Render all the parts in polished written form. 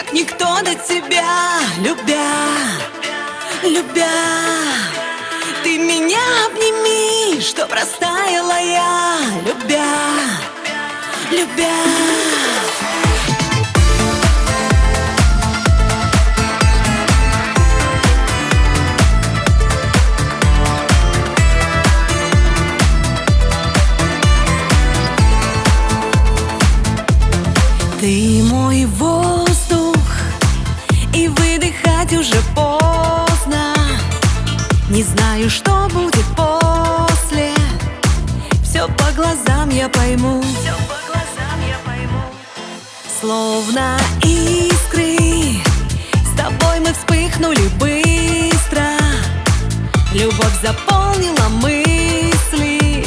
как никто до тебя, любя. Ты меня обними, чтоб растаяла я, любя. Ты мой воздух, и выдыхать уже поздно. Не знаю, что будет после. Все по глазам я пойму. Словно искры, с тобой мы вспыхнули быстро. Любовь заполнила мысли.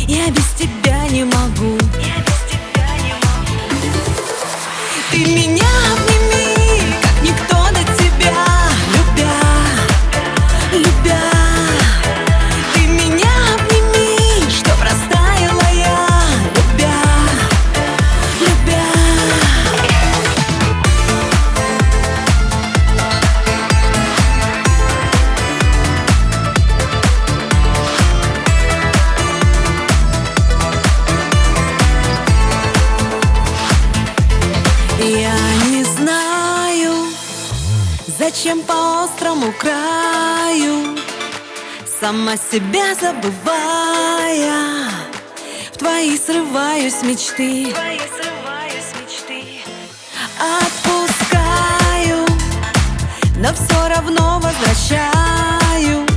Я без тебя не могу. Ты меня обними, как никто до тебя, любя. Ты меня обними, чтоб растаяла я, любя. Я не знаю, зачем по острому краю, сама себя забывая, в твои срываюсь мечты. Отпускаю, но все равно возвращаю.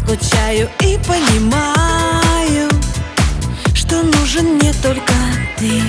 Скучаю и понимаю, что нужен мне только ты.